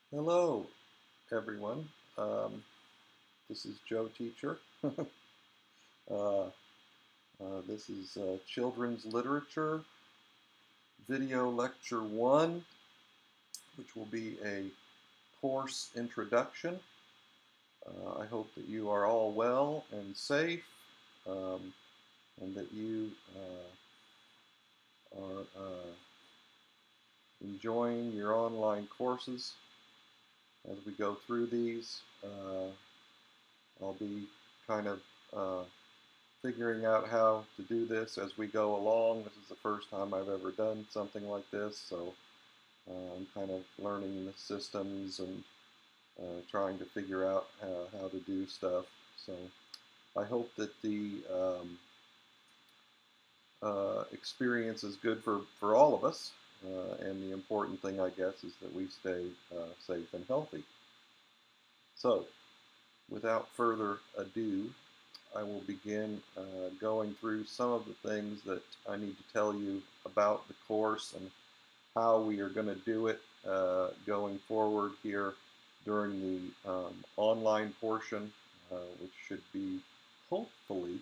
Hello, everyone. This is Joe Teacher. uh, this is Children's Literature Video Lecture 1, which will be a course introduction. I hope that you are all well and safe, um, and that you are enjoying your online courses as we go through these. I'll be kind of figuring out how to do this as we go along. This is the first time I've ever done something like this, so I'm kind of learning the systems and trying to figure out how to do stuff. So I hope that the experience is good for all of us, and the important thing, I guess, is that we stay safe and healthy. So, without further ado, I will begin going through some of the things that I need to tell you about the course and how we are going to do it going forward here during the online portion, which should be hopefully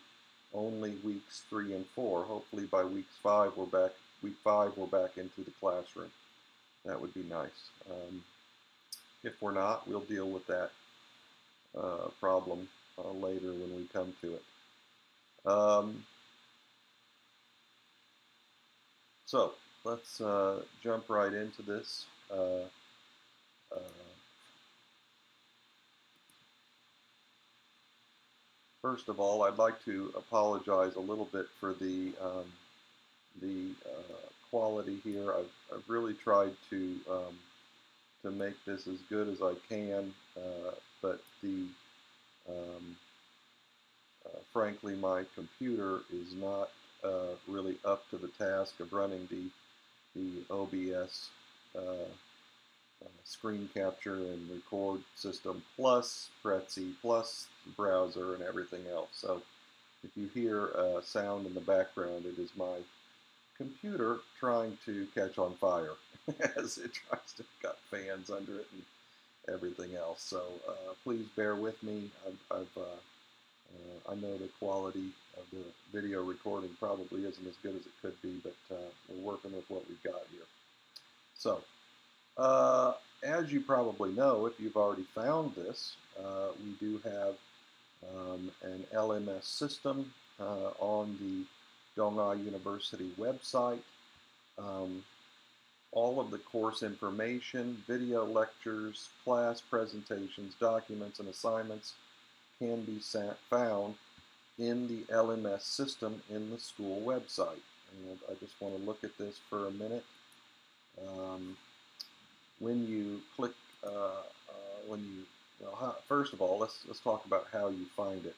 only weeks 3 and 4. Hopefully by week 5 we're back into the classroom. That would be nice. If we're not, we'll deal with that problem later when we come to it. So let's jump right into this. First of all, I'd like to apologize a little bit for the quality here. I've really tried to make this as good as I can, but um, frankly, my computer is not really up to the task of running the OBS screen capture and record system, plus Prezi, plus browser and everything else. So if you hear sound in the background, it is my computer trying to catch on fire as it tries to cut fans under it and everything else. So please bear with me. I know the quality of the video recording probably isn't as good as it could be, but we're working with what we've got here. So, as you probably know, if you've already found this, we do have an LMS system on the Donghai University website. All of the course information, video lectures, class presentations, documents, and assignments can be found in the LMS system in the school website. And I just want to look at this for a minute. When you click, first of all, let's talk about how you find it.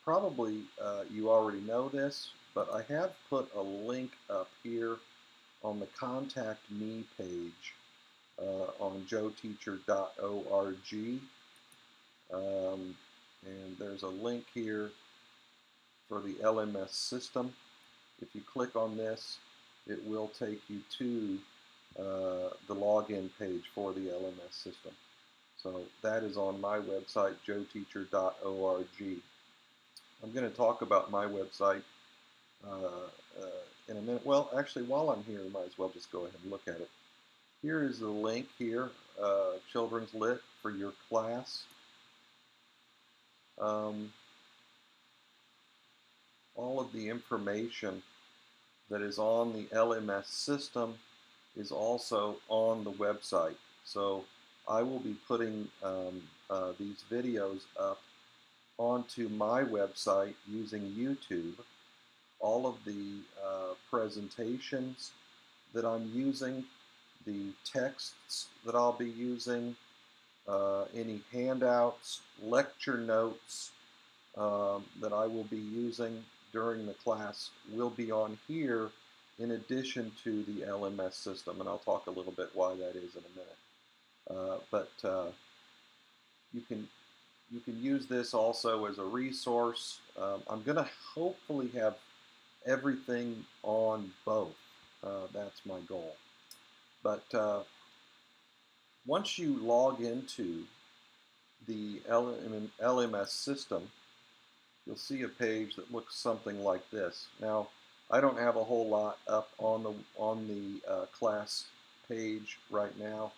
Probably you already know this, but I have put a link up here on the Contact Me page on joeteacher.org. And there's a link here for the LMS system. If you click on this, it will take you to the login page for the LMS system. So that is on my website, joeteacher.org. I'm going to talk about my website in a minute. Well, actually, while I'm here, I might as well just go ahead and look at it. Here is the link here, Children's Lit for your class. All of the information that is on the LMS system is also on the website. So I will be putting these videos up onto my website using YouTube. All of the presentations that I'm using, the texts that I'll be using, any handouts, lecture notes that I will be using during the class will be on here in addition to the LMS system, and I'll talk a little bit why that is in a minute. But you can use this also as a resource. I'm going to hopefully have everything on both. That's my goal. But Once you log into the LMS system, you'll see a page that looks something like this. Now, I don't have a whole lot up on the class page right now.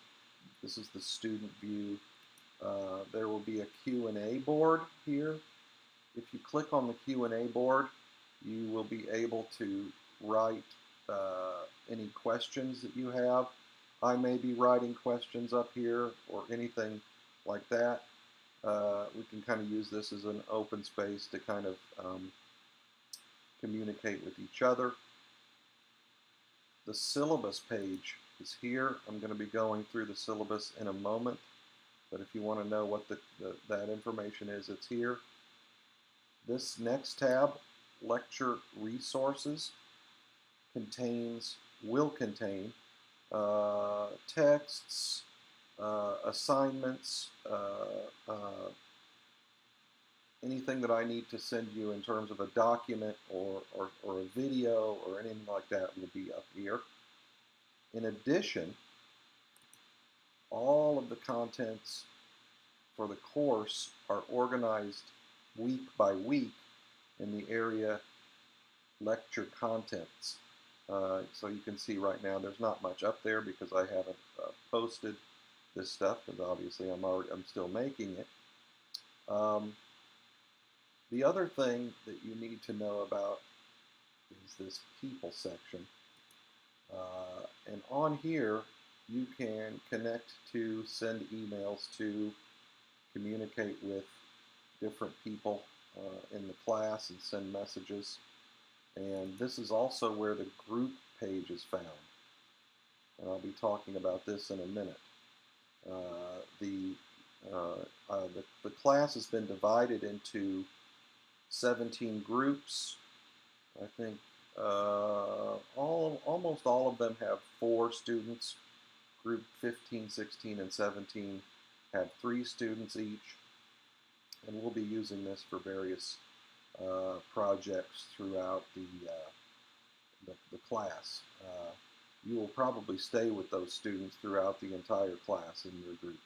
This is the student view. There will be a Q&A board here. If you click on the Q&A board, you will be able to write any questions that you have. I may be writing questions up here or anything like that. We can kind of use this as an open space to kind of communicate with each other. The syllabus page is here. I'm going to be going through the syllabus in a moment, but if you want to know what that information is, it's here. This next tab, Lecture Resources, will contain texts, assignments, anything that I need to send you in terms of a document or a video or anything like that will be up here. In addition, all of the contents for the course are organized week by week in the area lecture contents. So you can see right now there's not much up there because I haven't posted this stuff because obviously I'm still making it. The other thing that you need to know about is this people section. And on here you can connect to, send emails to, communicate with different people in the class and send messages. And this is also where the group page is found. And I'll be talking about this in a minute. The class has been divided into 17 groups. I think almost all of them have 4 students. Group 15, 16, and 17 have 3 students each. And we'll be using this for various projects throughout the class. You will probably stay with those students throughout the entire class in your group.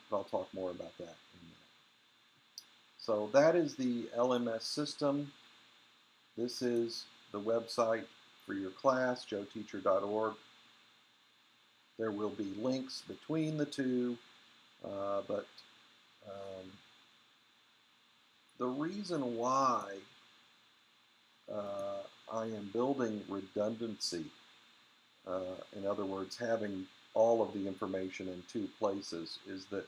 But I'll talk more about that in a minute. So that is the LMS system. This is the website for your class, joeteacher.org. There will be links between the two, but the reason why I am building redundancy, in other words, having all of the information in 2 places, is that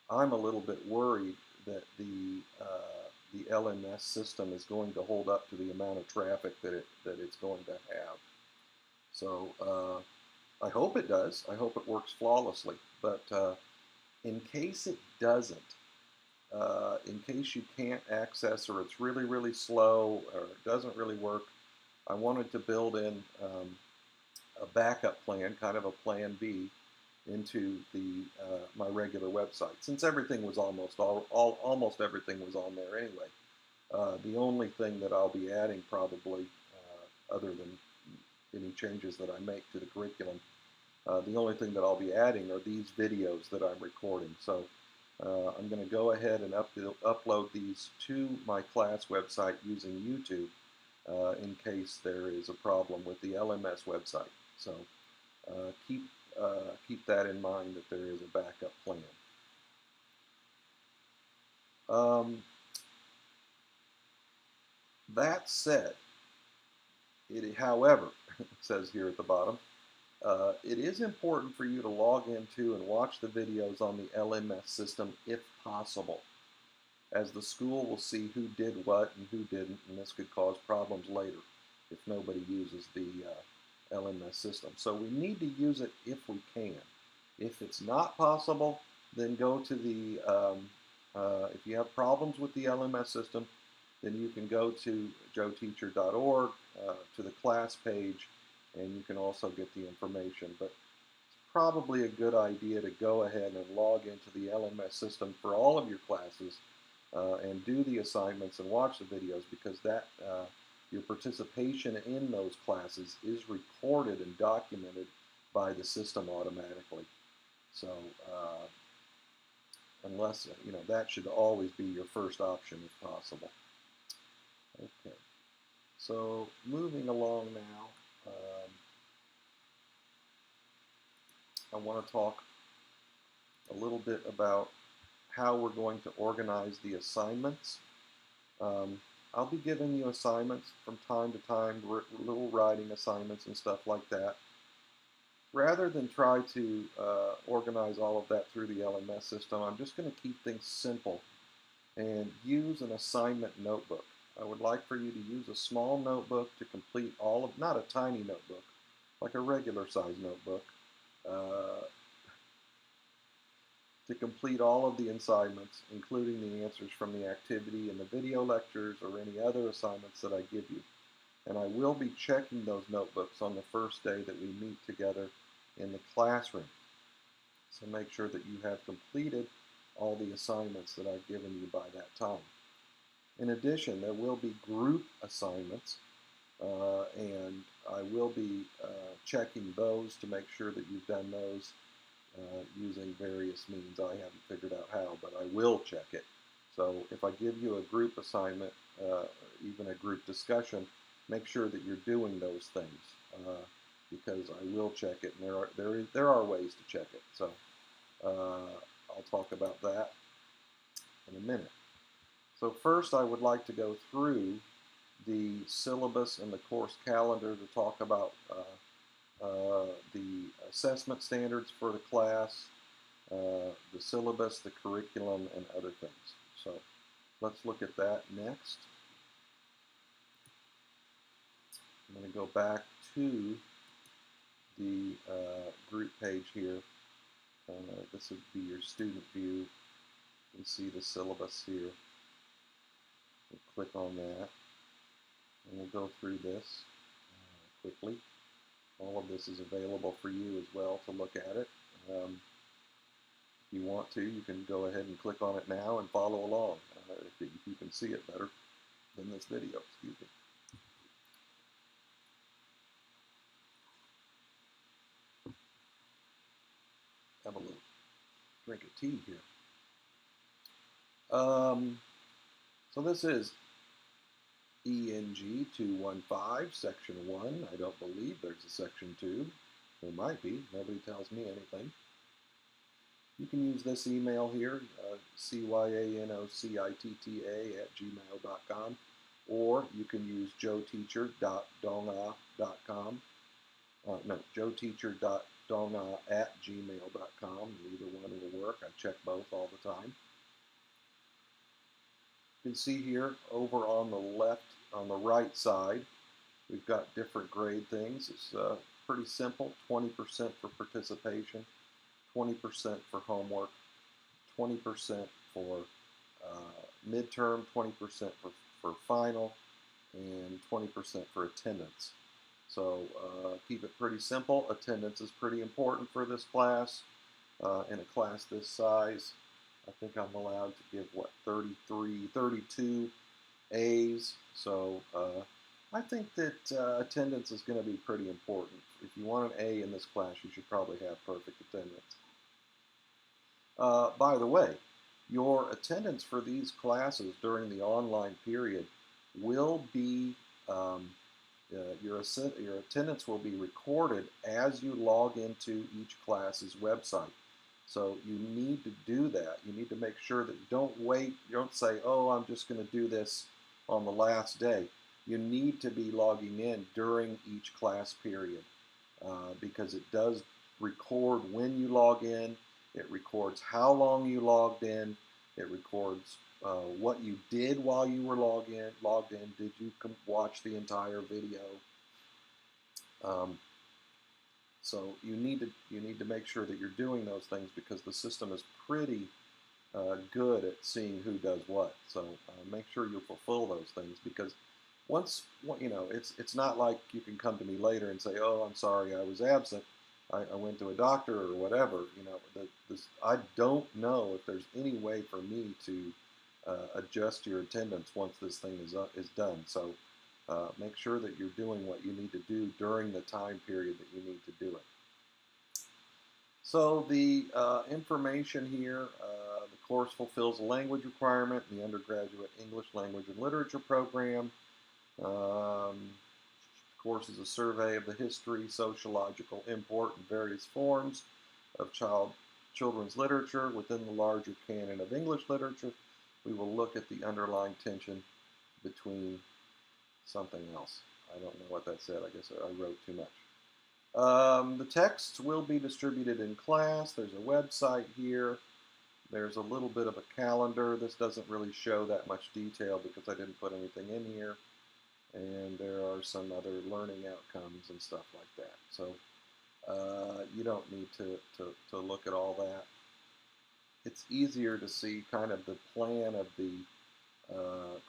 I'm a little bit worried that the LMS system is going to hold up to the amount of traffic that it's going to have. So I hope it does. I hope it works flawlessly. But in case it doesn't, in case you can't access or it's really, really slow or it doesn't really work, I wanted to build in a backup plan, kind of a plan B, into my regular website. Since everything was almost everything was on there anyway. The only thing that I'll be adding probably, other than any changes that I make to the curriculum, the only thing that I'll be adding are these videos that I'm recording. So I'm going to go ahead and upload these to my class website using YouTube in case there is a problem with the LMS website. So keep that in mind, that there is a backup plan. That said, however, it says here at the bottom, it is important for you to log into and watch the videos on the LMS system if possible, as the school will see who did what and who didn't, and this could cause problems later if nobody uses the LMS system. So we need to use it if we can. If it's not possible, then go to the, if you have problems with the LMS system, then you can go to joeteacher.org, to the class page, and you can also get the information. But it's probably a good idea to go ahead and log into the LMS system for all of your classes and do the assignments and watch the videos, because that your participation in those classes is recorded and documented by the system automatically. So unless, that should always be your first option if possible. Okay, so moving along now, I want to talk a little bit about how we're going to organize the assignments. I'll be giving you assignments from time to time, little writing assignments and stuff like that. Rather than try to organize all of that through the LMS system, I'm just going to keep things simple and use an assignment notebook. I would like for you to use a small notebook to complete all of, not a tiny notebook, like a regular size notebook, to complete all of the assignments, including the answers from the activity and the video lectures or any other assignments that I give you. And I will be checking those notebooks on the first day that we meet together in the classroom. So make sure that you have completed all the assignments that I've given you by that time. In addition, there will be group assignments, and I will be checking those to make sure that you've done those using various means. I haven't figured out how, but I will check it. So if I give you a group assignment, even a group discussion, make sure that you're doing those things, because I will check it, and there are ways to check it. So I'll talk about that in a minute. So first, I would like to go through the syllabus and the course calendar to talk about the assessment standards for the class, the syllabus, the curriculum, and other things. So let's look at that next. I'm going to go back to the group page here. This would be your student view. You can see the syllabus here. We'll click on that, and we'll go through this quickly. All of this is available for you as well to look at it. If you want to, you can go ahead and click on it now and follow along if you can see it better than this video. Excuse me. Have a little drink of tea here. So this is ENG 215, Section 1. I don't believe there's a Section 2. There might be. Nobody tells me anything. You can use this email here, cyanocitta@gmail.com, or you can use joeteacher.donga.com. No, joeteacher.donga@gmail.com. Either one will work. I check both all the time. You can see here over on the left, on the right side, we've got different grade things. It's pretty simple. 20% for participation, 20% for homework, 20% for midterm, 20% for final, and 20% for attendance. So keep it pretty simple. Attendance is pretty important for this class. In a class this size, I think I'm allowed to give, 32 A's. So I think that attendance is going to be pretty important. If you want an A in this class, you should probably have perfect attendance. By the way, your attendance for these classes during the online period will be, your attendance will be recorded as you log into each class's website. So you need to do that. You need to make sure that you don't wait. You don't say, oh, I'm just going to do this on the last day. You need to be logging in during each class period because it does record when you log in. It records how long you logged in. It records what you did while you were logged in. Did you watch the entire video? So you need to make sure that you're doing those things because the system is pretty good at seeing who does what. So make sure you fulfill those things because once it's not like you can come to me later and say, oh, I'm sorry, I was absent. I went to a doctor or whatever. I don't know if there's any way for me to adjust your attendance once this thing is done. So make sure that you're doing what you need to do during the time period that you need to do it. So the information here, the course fulfills a language requirement in the undergraduate English language and literature program. Course is a survey of the history, sociological import, and various forms of children's literature within the larger canon of English literature. We will look at the underlying tension between something else. I don't know what that said. I guess I wrote too much. The texts will be distributed in class. There's a website here. There's a little bit of a calendar. This doesn't really show that much detail because I didn't put anything in here. And there are some other learning outcomes and stuff like that. So you don't need to look at all that. It's easier to see kind of the plan of the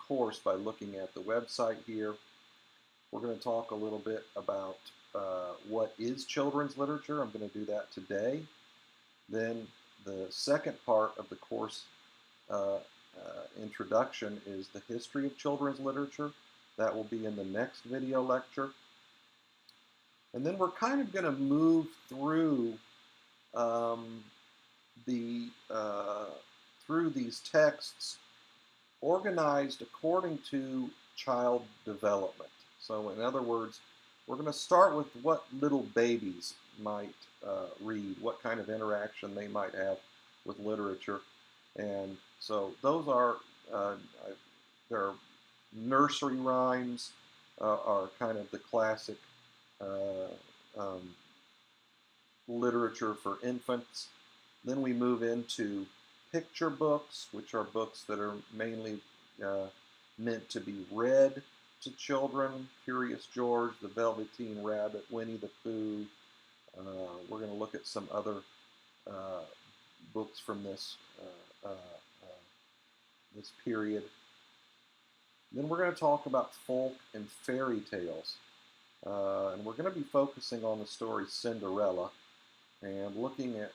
course by looking at the website here. We're going to talk a little bit about what is children's literature. I'm going to do that today. Then the second part of the course introduction is the history of children's literature. That will be in the next video lecture. And then we're kind of going to move through through these texts organized according to child development. So in other words, we're going to start with what little babies might read, what kind of interaction they might have with literature. And so those are, there are nursery rhymes are kind of the classic literature for infants. Then we move into picture books, which are books that are mainly meant to be read to children. Curious George, The Velveteen Rabbit, Winnie the Pooh. We're going to look at some other books from this this period. Then we're going to talk about folk and fairy tales. And we're going to be focusing on the story Cinderella and looking at,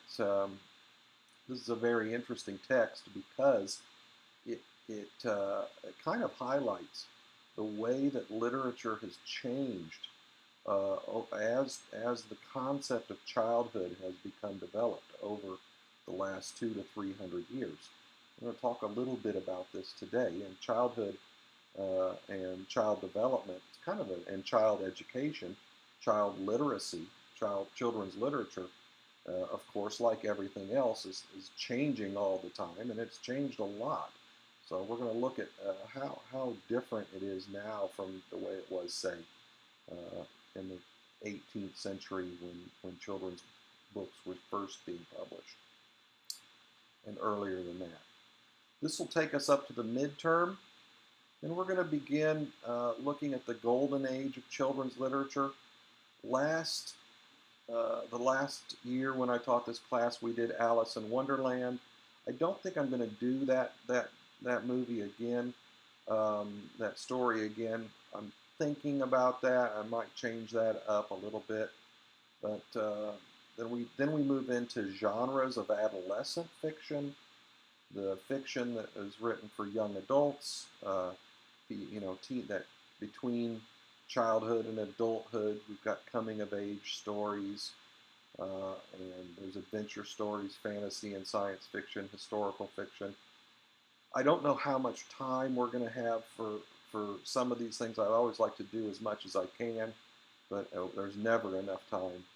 this is a very interesting text because it kind of highlights the way that literature has changed as the concept of childhood has become developed over the last 200 to 300 years. I'm going to talk a little bit about this today. And childhood and child development, kind of and child education, child literacy, children's literature, of course, like everything else, is changing all the time, and it's changed a lot. So we're going to look at how different it is now from the way it was, say, in the 18th century when children's books were first being published, and earlier than that. This will take us up to the midterm, and we're going to begin looking at the golden age of children's literature. The last year when I taught this class, we did Alice in Wonderland. I don't think I'm going to do that movie again, that story again. I'm thinking about that. I might change that up a little bit. But then we move into genres of adolescent fiction, the fiction that is written for young adults, that between childhood and adulthood. We've got coming-of-age stories, and there's adventure stories, fantasy and science fiction, historical fiction. I don't know how much time we're going to have for some of these things. I always like to do as much as I can, but there's never enough time.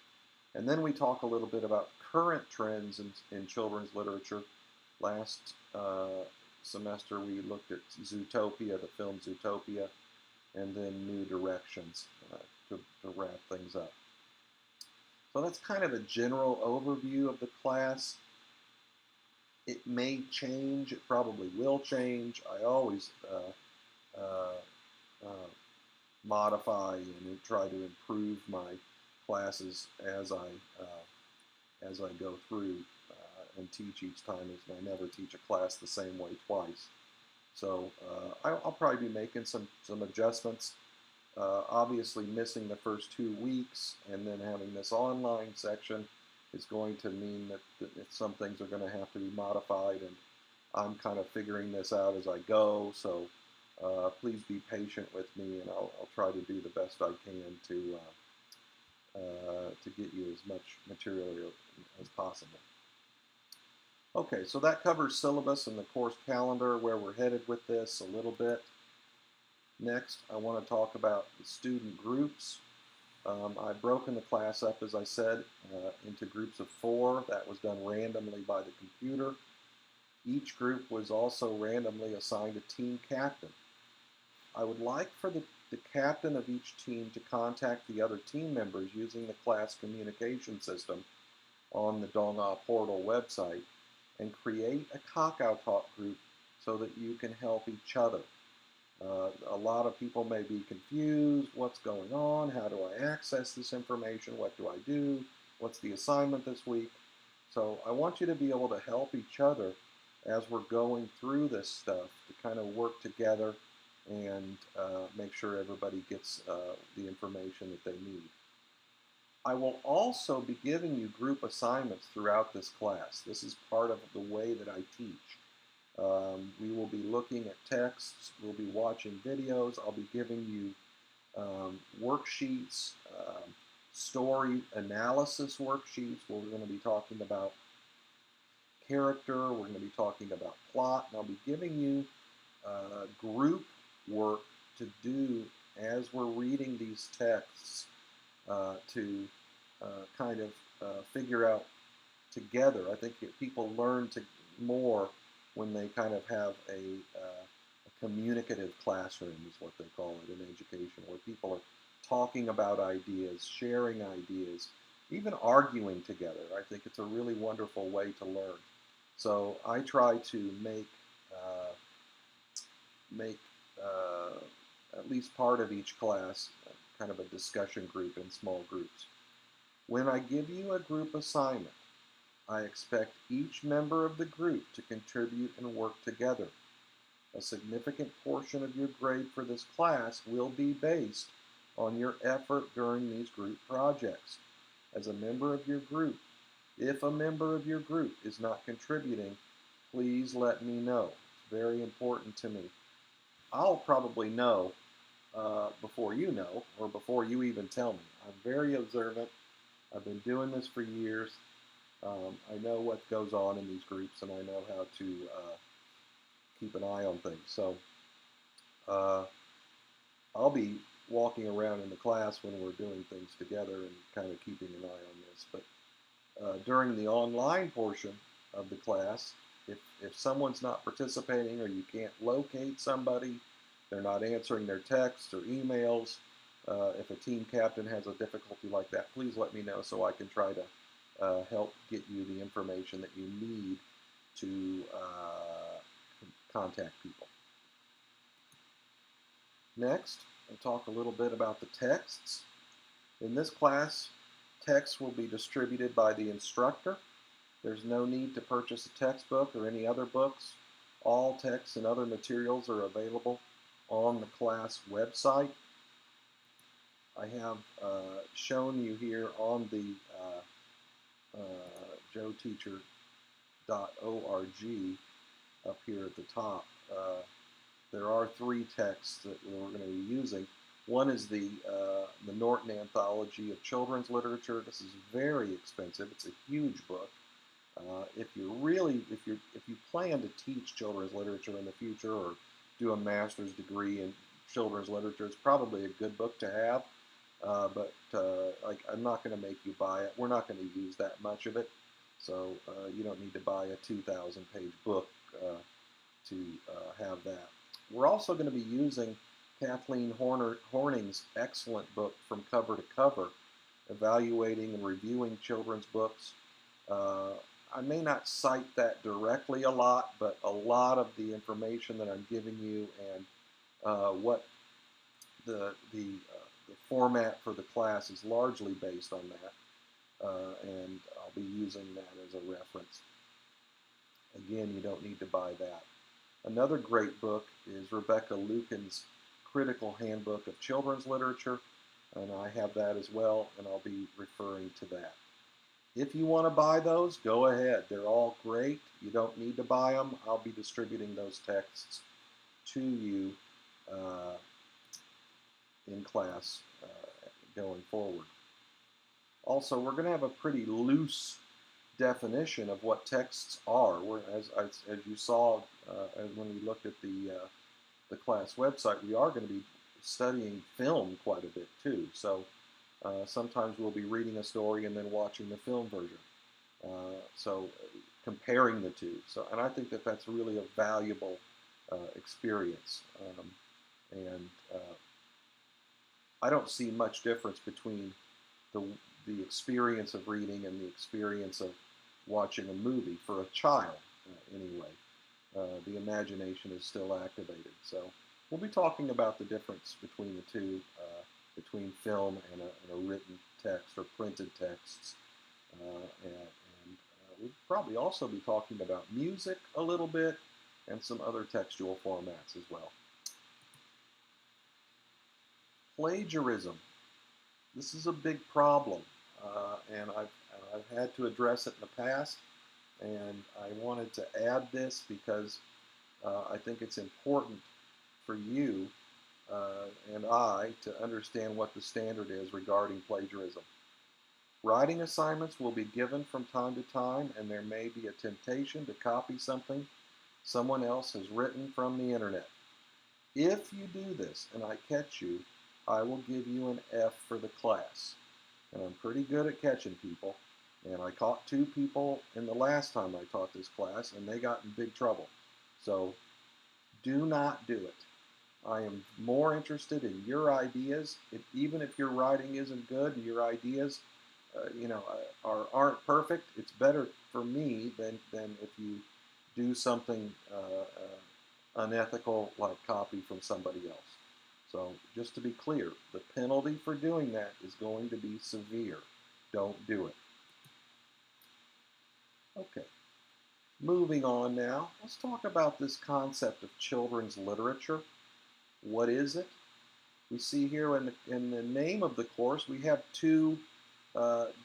And then we talk a little bit about current trends in children's literature. Last semester we looked at Zootopia, the film Zootopia, and then New Directions to wrap things up. So that's kind of a general overview of the class. It may change, it probably will change. I always modify and try to improve my classes as I go through and teach each time. I never teach a class the same way twice. So I'll probably be making some adjustments. Obviously missing the first 2 weeks and then having this online section is going to mean that some things are going to have to be modified, and I'm kind of figuring this out as I go. So please be patient with me, and I'll try to do the best I can to to get you as much material as possible. Okay, so that covers syllabus and the course calendar, where we're headed with this a little bit. Next, I want to talk about the student groups. I've broken the class up, as I said, into groups of 4. That was done randomly by the computer. Each group was also randomly assigned a team captain. I would like for the captain of each team to contact the other team members using the class communication system on the Donga portal website and create a Kakao Talk group so that you can help each other. A lot of people may be confused. What's going on? How do I access this information? What do I do? What's the assignment this week? So I want you to be able to help each other as we're going through this stuff, to kind of work together and make sure everybody gets the information that they need. I will also be giving you group assignments throughout this class. This is part of the way that I teach. We will be looking at texts, we'll be watching videos, I'll be giving you worksheets, story analysis worksheets, where we're going to be talking about character, we're going to be talking about plot, and I'll be giving you group work to do as we're reading these texts to kind of figure out together. I think people learn more when they kind of have a communicative classroom, is what they call it in education, where people are talking about ideas, sharing ideas, even arguing together. I think it's a really wonderful way to learn. So I try to make at least part of each class kind of a discussion group in small groups. When I give you a group assignment, I expect each member of the group to contribute and work together. A significant portion of your grade for this class will be based on your effort during these group projects. As a member of your group, if a member of your group is not contributing, please let me know. It's very important to me. I'll probably know before you know, or before you even tell me. I'm very observant. I've been doing this for years. I know what goes on in these groups, and I know how to keep an eye on things. So I'll be walking around in the class when we're doing things together and kind of keeping an eye on this. But during the online portion of the class, if someone's not participating, or you can't locate somebody, they're not answering their texts or emails, if a team captain has a difficulty like that, please let me know so I can try to help get you the information that you need to contact people. Next, I'll talk a little bit about the texts. In this class, texts will be distributed by the instructor. There's no need to purchase a textbook or any other books. All texts and other materials are available on the class website. I have shown you here on the joeteacher.org up here at the top. There are 3 texts that we're going to be using. One is the Norton Anthology of Children's Literature. This is very expensive. It's a huge book. If you plan to teach children's literature in the future, or do a master's degree in children's literature, it's probably a good book to have. But I'm not going to make you buy it. We're not going to use that much of it, so you don't need to buy a 2,000-page book to have that. We're also going to be using Kathleen Horning's excellent book, From Cover to Cover, Evaluating and Reviewing Children's Books. I may not cite that directly a lot, but a lot of the information that I'm giving you and what the format for the class is largely based on that, and I'll be using that as a reference. Again, you don't need to buy that. Another great book is Rebecca Lucan's Critical Handbook of Children's Literature, and I have that as well, and I'll be referring to that. If you want to buy those, go ahead. They're all great. You don't need to buy them. I'll be distributing those texts to you in class going forward. Also, we're going to have a pretty loose definition of what texts are. As you saw when we looked at the class website, we are going to be studying film quite a bit too. So sometimes we'll be reading a story and then watching the film version. So comparing the two. So, and I think that that's really a valuable experience. And I don't see much difference between the the experience of reading and the experience of watching a movie for a child, anyway. The imagination is still activated. So we'll be talking about the difference between the two, between film and a written text or printed texts. We'll probably also be talking about music a little bit and some other textual formats as well. Plagiarism. This is a big problem, and I've had to address it in the past, and I wanted to add this because I think it's important for you and I to understand what the standard is regarding plagiarism. Writing assignments will be given from time to time, and there may be a temptation to copy something someone else has written from the internet. If you do this and I catch you, I will give you an F for the class. And I'm pretty good at catching people. And I caught 2 people in the last time I taught this class, and they got in big trouble. So do not do it. I am more interested in your ideas. Even if your writing isn't good and your ideas aren't perfect, it's better for me than if you do something unethical like copy from somebody else. So just to be clear, the penalty for doing that is going to be severe. Don't do it. Okay, moving on now. Let's talk about this concept of children's literature. What is it? We see here in the name of the course, we have 2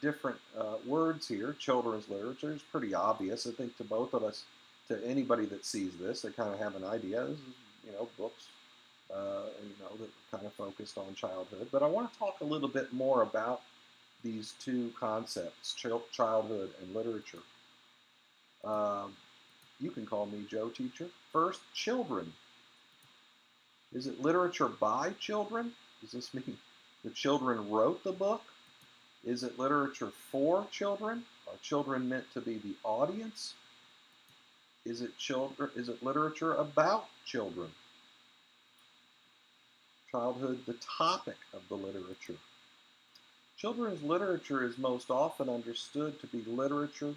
different words here. Children's literature is pretty obvious, I think, to both of us, to anybody that sees this. They kind of have an idea. This is, books, that kind of focused on childhood. But I want to talk a little bit more about these 2 concepts, childhood and literature. You can call me Joe Teacher. First, children. Is it literature by children? Does this mean the children wrote the book? Is it literature for children? Are children meant to be the audience? Is it literature about children? Childhood, the topic of the literature. Children's literature is most often understood to be literature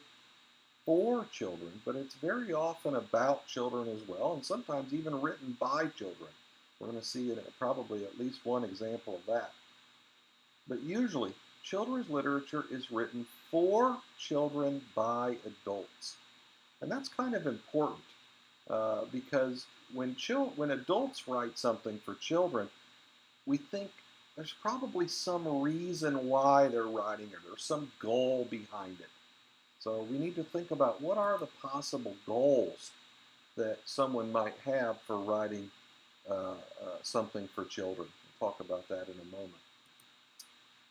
for children, but it's very often about children as well, and sometimes even written by children. We're going to see probably at least one example of that. But usually, children's literature is written for children by adults. And that's kind of important because when adults write something for children, we think there's probably some reason why they're writing it or some goal behind it. So we need to think about what are the possible goals that someone might have for writing something for children. We'll talk about that in a moment.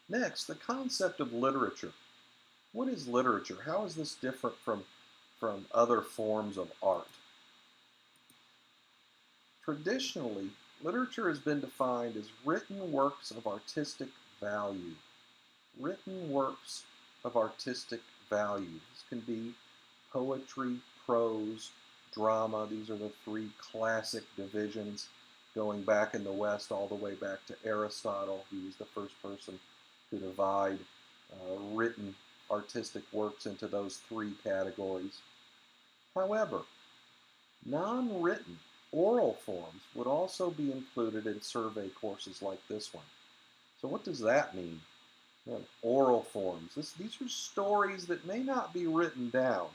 Next, the concept of literature. What is literature? How is this different from other forms of art? Traditionally, literature has been defined as written works of artistic value. Written works of artistic value. This can be poetry, prose, drama. These are the 3 classic divisions going back in the West all the way back to Aristotle. He was the first person to divide written artistic works into those 3 categories. However, non-written oral forms would also be included in survey courses like this one. So what does that mean? Oral forms. These are stories that may not be written down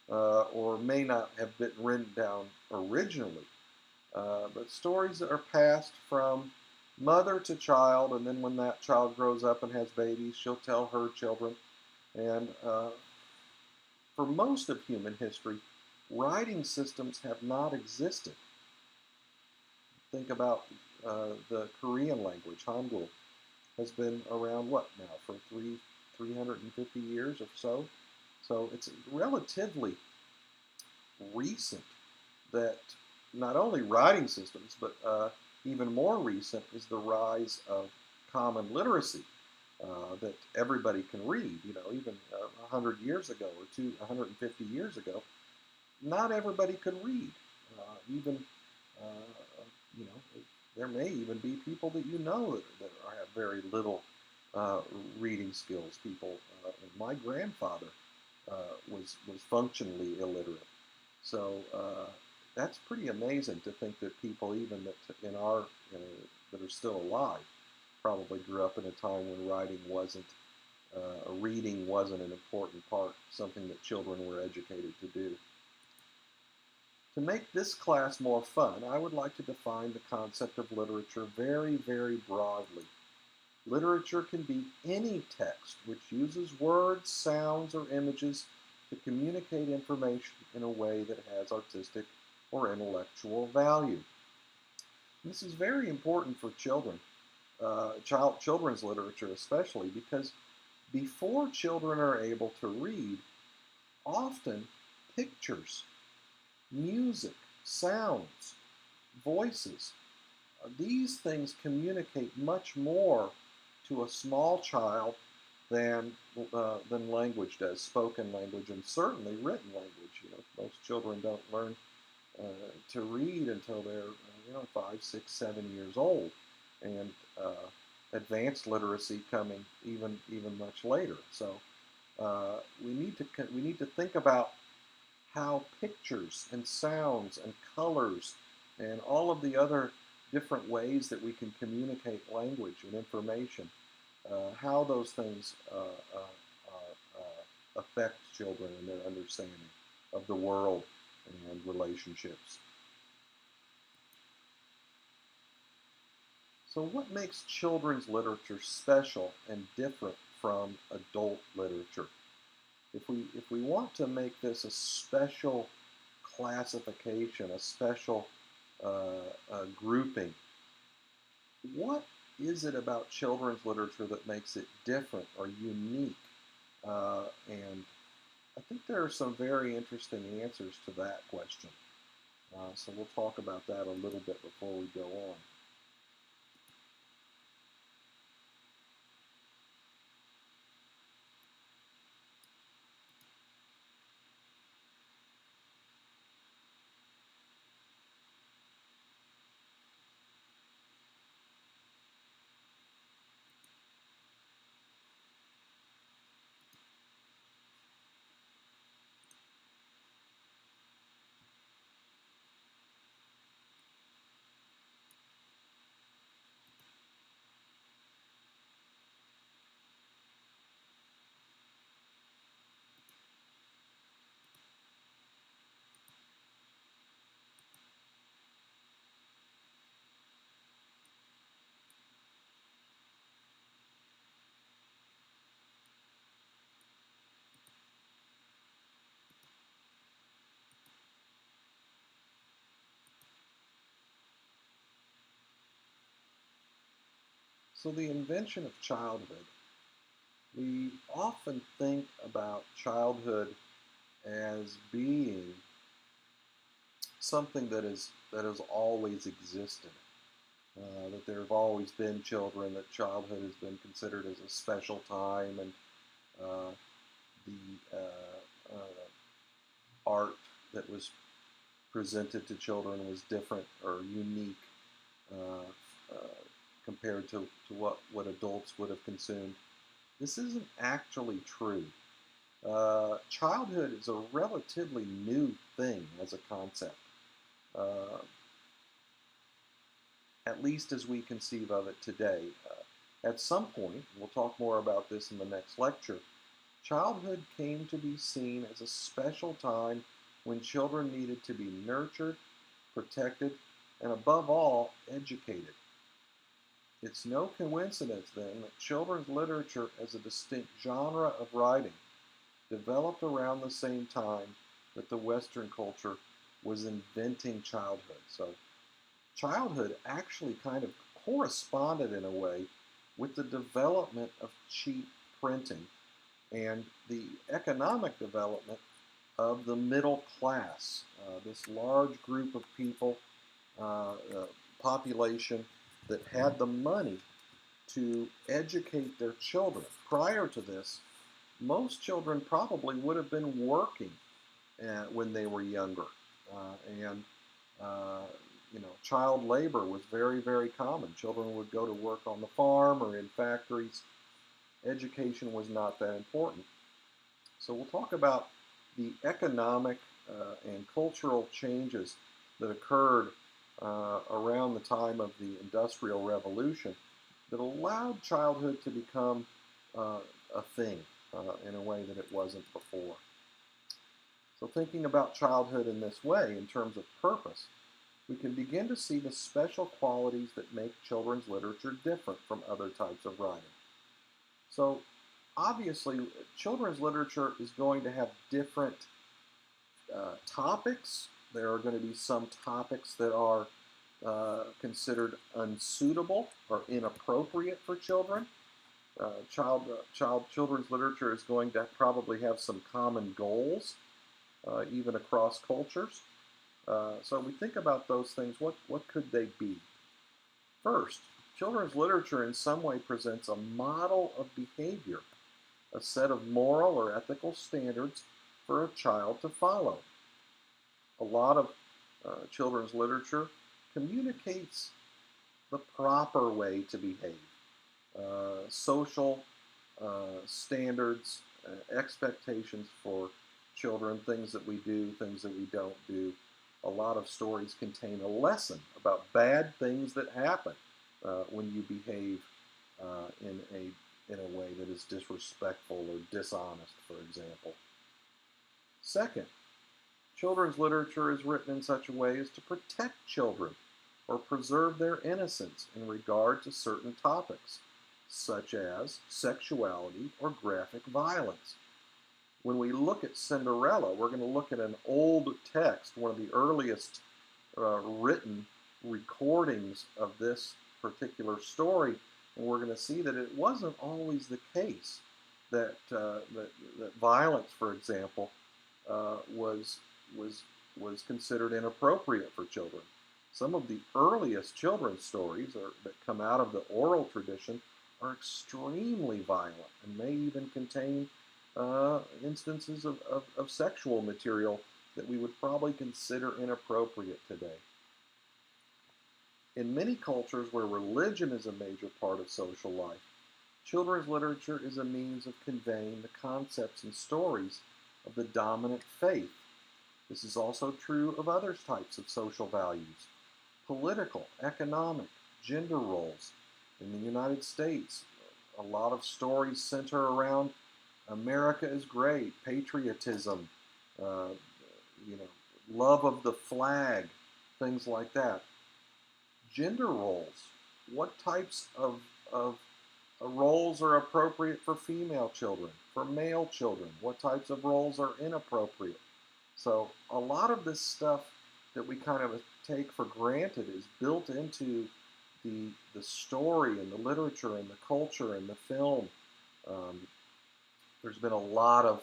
or may not have been written down originally, but stories that are passed from mother to child, and then when that child grows up and has babies, she'll tell her children. And for most of human history, writing systems have not existed. Think about the Korean language, Hangul, has been around what now, for 350 years or so. So it's relatively recent that not only writing systems, but even more recent is the rise of common literacy that everybody can read. You know, even 100 years ago or 150 years ago, not everybody could read. Even, you know, there may even be people that you know that have very little reading skills. People, my grandfather was functionally illiterate. So that's pretty amazing to think that people even that in our that are still alive probably grew up in a time when writing wasn't reading wasn't an important part, something that children were educated to do. To make this class more fun, I would like to define the concept of literature very, very broadly. Literature can be any text which uses words, sounds, or images to communicate information in a way that has artistic or intellectual value. And this is very important for children, children's literature especially, because before children are able to read, often pictures, music, sounds, voices, these things communicate much more to a small child than language does, spoken language, and certainly written language. You know, most children don't learn to read until they're 5, 6, 7 years old, and advanced literacy coming even much later. So we need to think about how pictures and sounds and colors and all of the other different ways that we can communicate language and information, how those things affect children and their understanding of the world and relationships. So what makes children's literature special and different from adult literature? If we want to make this a special classification, a special grouping, what is it about children's literature that makes it different or unique? And I think there are some very interesting answers to that question. So we'll talk about that a little bit before we go on. So the invention of childhood. We often think about childhood as being something that has always existed. That there have always been children, that childhood has been considered as a special time, and uh, the art that was presented to children was different or unique uh, uh, compared to what adults would have consumed. This isn't actually true. Childhood is a relatively new thing as a concept, uh, at least as we conceive of it today. At some point, we'll talk more about this in the next lecture, childhood came to be seen as a special time when children needed to be nurtured, protected, and above all, educated. It's no coincidence then that children's literature as a distinct genre of writing developed around the same time that the Western culture was inventing childhood. So childhood actually kind of corresponded in a way with the development of cheap printing and the economic development of the middle class, this large group of people, population that had the money to educate their children. Prior to this, most children probably would have been working when they were younger, and uh, child labor was very, very common. Children would go to work on the farm or in factories. Education was not that important. So we'll talk about the economic and cultural changes that occurred around the time of the Industrial Revolution that allowed childhood to become a thing in a way that it wasn't before. So thinking about childhood in this way, in terms of purpose, we can begin to see the special qualities that make children's literature different from other types of writing. So obviously, children's literature is going to have different topics. There are going to be some topics that are considered unsuitable or inappropriate for children. Children's literature is going to probably have some common goals, even across cultures. So we think about those things. What could they be? First, children's literature in some way presents a model of behavior, a set of moral or ethical standards for a child to follow. A lot of children's literature communicates the proper way to behave, social standards, expectations for children, things that we do, things that we don't do. A lot of stories contain a lesson about bad things that happen when you behave in a way that is disrespectful or dishonest, for example. Second, children's literature is written in such a way as to protect children or preserve their innocence in regard to certain topics, such as sexuality or graphic violence. When we look at Cinderella, we're going to look at an old text, one of the earliest written recordings of this particular story, and we're going to see that it wasn't always the case that violence, for example, was considered inappropriate for children. Some of the earliest children's stories that come out of the oral tradition are extremely violent and may even contain instances of sexual material that we would probably consider inappropriate today. In many cultures where religion is a major part of social life, children's literature is a means of conveying the concepts and stories of the dominant faith. This is also true of other types of social values: political, economic, gender roles. In the United States, a lot of stories center around America is great, patriotism, uh, love of the flag, things like that. Gender roles. What types of roles are appropriate for female children, for male children? What types of roles are inappropriate? So a lot of this stuff that we kind of take for granted is built into the story and the literature and the culture and the film. There's been a lot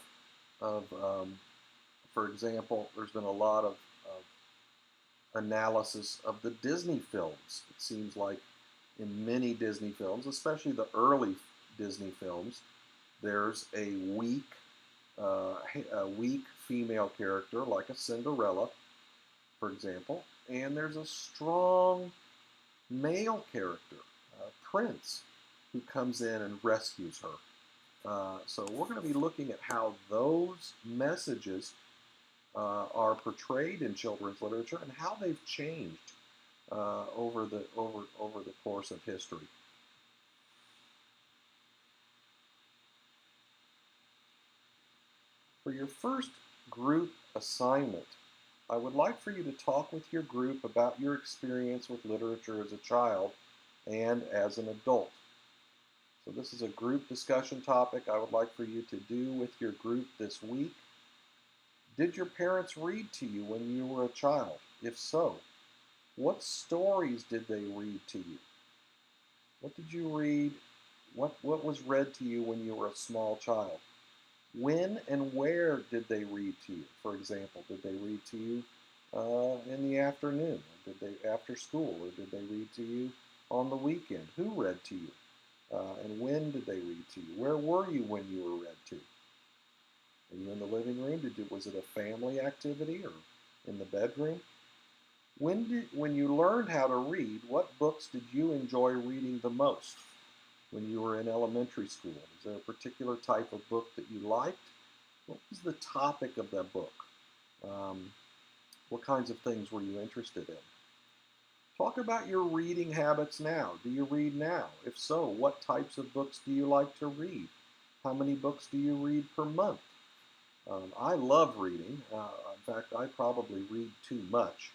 for example, there's been a lot of analysis of the Disney films. It seems like in many Disney films, especially the early Disney films, there's a weak female character like a Cinderella, for example, and there's a strong male character, Prince, who comes in and rescues her. So we're going to be looking at how those messages are portrayed in children's literature and how they've changed over the course of history. For your first group assignment, I would like for you to talk with your group about your experience with literature as a child and as an adult. So this is a group discussion topic I would like for you to do with your group this week. Did your parents read to you when you were a child? If so, what stories did they read to you? What did you read? What was read to you when you were a small child? When and where did they read to you? For example, did they read to you in the afternoon? Or did they after school? Or did they read to you on the weekend? Who read to you? And when did they read to you? Where were you when you were read to? Were you in the living room? Was it a family activity or in the bedroom? When you learned how to read, what books did you enjoy reading the most when you were in elementary school? Is there a particular type of book that you liked? What was the topic of that book? Um, what kinds of things were you interested in? Talk about your reading habits now. Do you read now? If so, what types of books do you like to read? How many books do you read per month? I love reading. In fact, I probably read too much.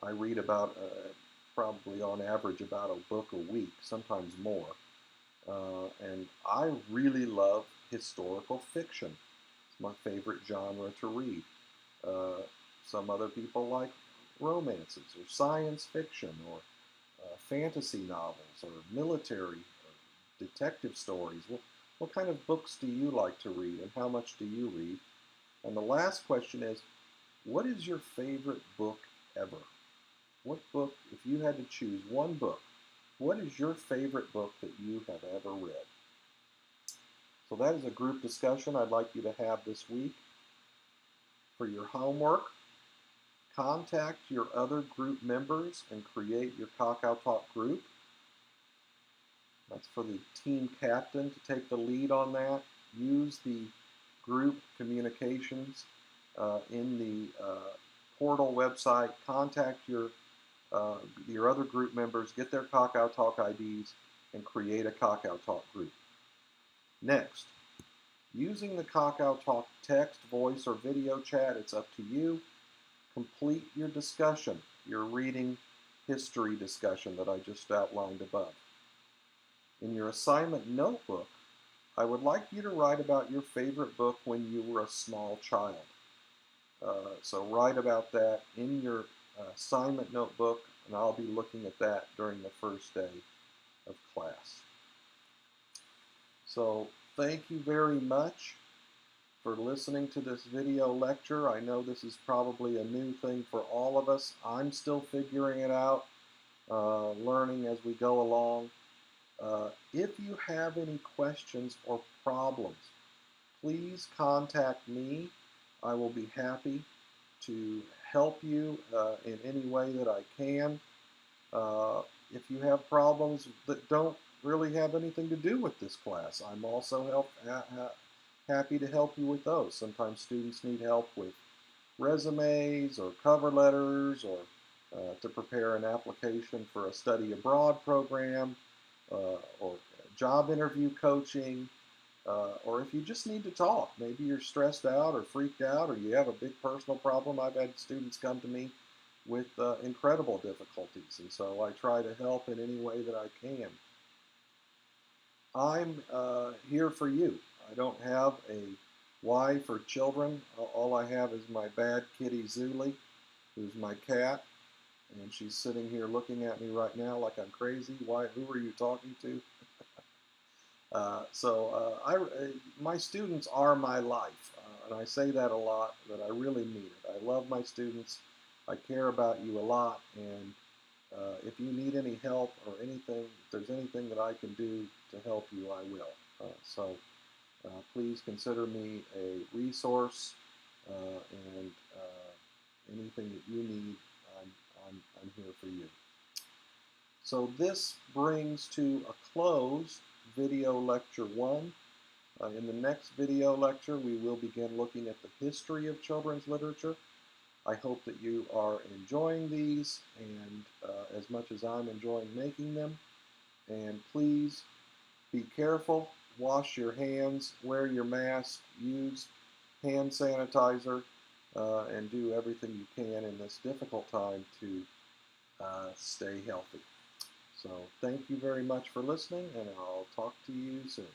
I read about, probably on average, about a book a week, sometimes more. And I really love historical fiction. It's my favorite genre to read. Uh, some other people like romances or science fiction or fantasy novels or military or detective stories. What kind of books do you like to read and how much do you read? And the last question is, what is your favorite book ever? What book, if you had to choose one book, what is your favorite book that you have ever read? So that is a group discussion I'd like you to have this week. For your homework, contact your other group members and create your Kakao Talk group. That's for the team captain to take the lead on that. Use the group communications in the portal website. Contact your other group members, get their Kakao Talk IDs, and create a Kakao Talk group. Next, using the Kakao Talk text, voice, or video chat, it's up to you. Complete your discussion, your reading history discussion that I just outlined above. In your assignment notebook, I would like you to write about your favorite book when you were a small child. So write about that in your assignment notebook, and I'll be looking at that during the first day of class. So thank you very much for listening to this video lecture. I know this is probably a new thing for all of us. I'm still figuring it out, learning as we go along. If you have any questions or problems, please contact me. I will be happy to help you in any way that I can. If you have problems that don't really have anything to do with this class, I'm also happy to help you with those. Sometimes students need help with resumes or cover letters or to prepare an application for a study abroad program or job interview coaching. Or if you just need to talk, maybe you're stressed out or freaked out or you have a big personal problem. I've had students come to me with incredible difficulties, and so I try to help in any way that I can. I'm here for you. I don't have a wife or children. All I have is my bad kitty Zuli, who's my cat, and she's sitting here looking at me right now like I'm crazy. Why? Who are you talking to? My students are my life, and I say that a lot, but I really mean it. I love my students. I care about you a lot, and if you need any help or anything, if there's anything that I can do to help you, I will. Please consider me a resource, and anything that you need, I'm here for you. So this brings to a close video lecture 1. In the next video lecture, we will begin looking at the history of children's literature. I hope that you are enjoying these and as much as I'm enjoying making them. And please be careful, wash your hands, wear your mask, use hand sanitizer, and do everything you can in this difficult time to stay healthy. So thank you very much for listening, and I'll talk to you soon.